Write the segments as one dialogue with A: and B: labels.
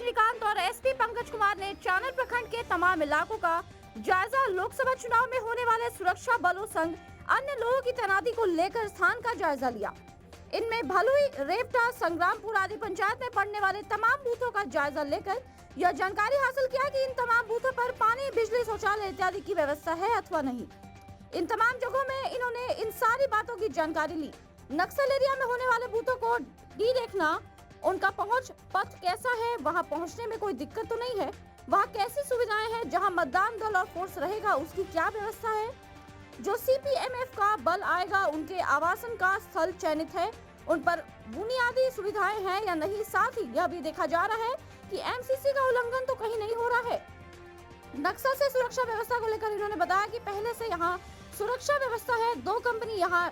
A: रजनीकांत और एसपी पंकज कुमार ने चानन प्रखंड के तमाम इलाकों का जायजा लोकसभा चुनाव में होने वाले सुरक्षा बलों संग अन्य लोगों की तैनाती को लेकर स्थान का जायजा लिया। इनमें भलुई, रेवटा, संग्रामपुर आदि पंचायत में पड़ने वाले तमाम बूथों का जायजा लेकर यह जानकारी हासिल किया कि इन तमाम बूथों पर पानी, बिजली, शौचालय इत्यादि की व्यवस्था है अथवा नहीं। इन तमाम जगहों में इन्होंने इन सारी बातों की जानकारी ली। नक्सल एरिया में होने वाले बूथों को देखना, उनका पहुंच पथ कैसा है, वहां पहुंचने में कोई दिक्कत तो नहीं है, वहां कैसी सुविधाएं हैं, जहां मतदान दल और फोर्स रहेगा उसकी क्या व्यवस्था है, जो सीपीएमएफ का बल आएगा उनके आवासन का स्थल चयनित है, उन पर बुनियादी सुविधाएं हैं या नहीं। साथ ही यह भी देखा जा रहा है कि एमसीसी का उल्लंघन तो कहीं नहीं हो रहा है। नक्सल से सुरक्षा व्यवस्था को लेकर इन्होंने बताया कि पहले से यहाँ सुरक्षा व्यवस्था है, 2 कंपनी यहाँ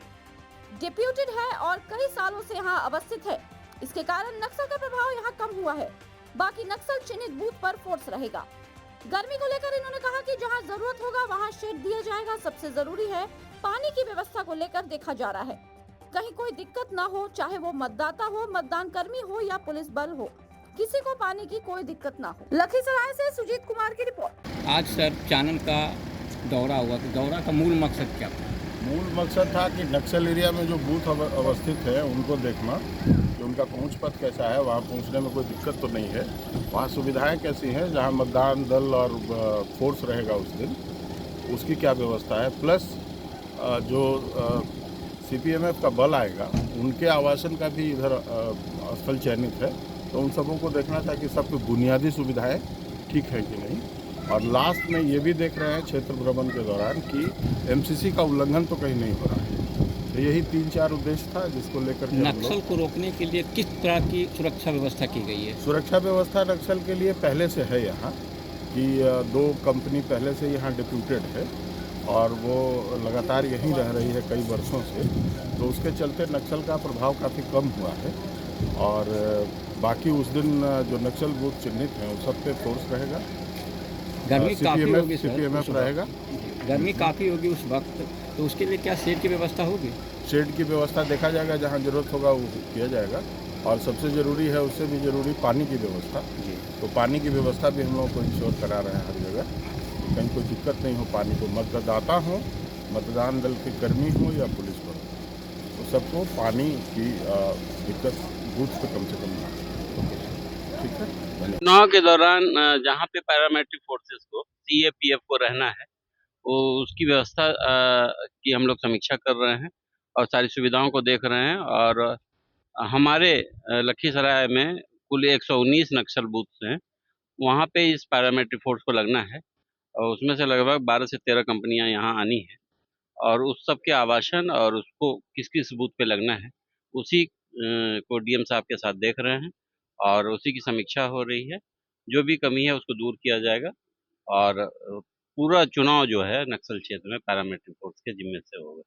A: डिप्यूटेड है और कई सालों से यहाँ अवस्थित है। इसके कारण नक्सल का प्रभाव यहाँ कम हुआ है। बाकी नक्सल चिन्हित बूथ पर फोर्स रहेगा। गर्मी को लेकर इन्होंने कहा कि जहाँ जरूरत होगा वहाँ शेड दिया जाएगा। सबसे जरूरी है पानी की व्यवस्था को लेकर देखा जा रहा है, कहीं कोई दिक्कत ना हो, चाहे वो मतदाता हो, मतदान कर्मी हो या पुलिस बल हो, किसी को पानी की कोई दिक्कत ना हो। लखीसराय से सुजीत कुमार की रिपोर्ट।
B: आज सर चानन का दौरा हुआ, तो दौरा का मूल मकसद क्या था?
C: मूल मकसद था कि नक्सल एरिया में जो बूथ अवस्थित है उनको देखना कि उनका पहुंच पथ कैसा है, वहां पहुंचने में कोई दिक्कत तो नहीं है, वहां सुविधाएं कैसी हैं, जहां मतदान दल और फोर्स रहेगा उस दिन उसकी क्या व्यवस्था है, प्लस जो सीपीएमएफ का बल आएगा उनके आवासन का भी इधर स्थल चयनित है, तो उन सबों को देखना था कि सब बुनियादी सुविधाएँ ठीक है कि नहीं। और लास्ट में ये भी देख रहे हैं क्षेत्र भ्रमण के दौरान कि एमसीसी का उल्लंघन तो कहीं नहीं हो रहा है। तो यही 3-4 उद्देश्य था जिसको लेकर के
B: नक्सल को रोकने के लिए किस तरह की सुरक्षा व्यवस्था की गई है?
C: सुरक्षा व्यवस्था नक्सल के लिए पहले से है यहाँ कि 2 कंपनी पहले से यहाँ डिप्यूटेड है और वो लगातार यहीं रह रही है कई वर्षों से, तो उसके चलते नक्सल का प्रभाव काफ़ी कम हुआ है। और बाकी उस दिन जो नक्सल बूथ चिन्हित हैं उस सब पे फोर्स रहेगा।
B: गर्मी काफ़ी होगी,
C: सीपीएमएफ रहेगा।
B: गर्मी काफ़ी होगी उस वक्त, तो उसके लिए क्या शेड की व्यवस्था होगी?
C: शेड की व्यवस्था देखा जाएगा, जहाँ ज़रूरत होगा वो किया जाएगा। और सबसे ज़रूरी है, उससे भी ज़रूरी पानी की व्यवस्था। तो पानी की व्यवस्था भी हम लोगों को इंश्योर करा रहे हैं हर जगह, कहीं कोई दिक्कत नहीं हो पानी को, मतदाता हो, मतदान दल के कर्मी हो या पुलिस बल, तो सबको पानी की दिक्कत बूथ पे कम से कम ना हो। ठीक है।
D: चुनाव के दौरान जहाँ पे पैरामिलिट्री फोर्सेस को, सीएपीएफ को रहना है, वो उसकी व्यवस्था की हम लोग समीक्षा कर रहे हैं और सारी सुविधाओं को देख रहे हैं। और हमारे लखीसराय में कुल 119 नक्सल बूथ्स हैं, वहाँ पे इस पैरामिलिट्री फोर्स को लगना है और उसमें से लगभग 12 से 13 कंपनियां यहाँ आनी है और उस सब के आवासन और उसको किस किस बूथ पे लगना है उसी को डीएम साहब के साथ देख रहे हैं और उसी की समीक्षा हो रही है। जो भी कमी है उसको दूर किया जाएगा और पूरा चुनाव जो है नक्सल क्षेत्र में पैरामिलिट्री फोर्स के जिम्मे से होगा।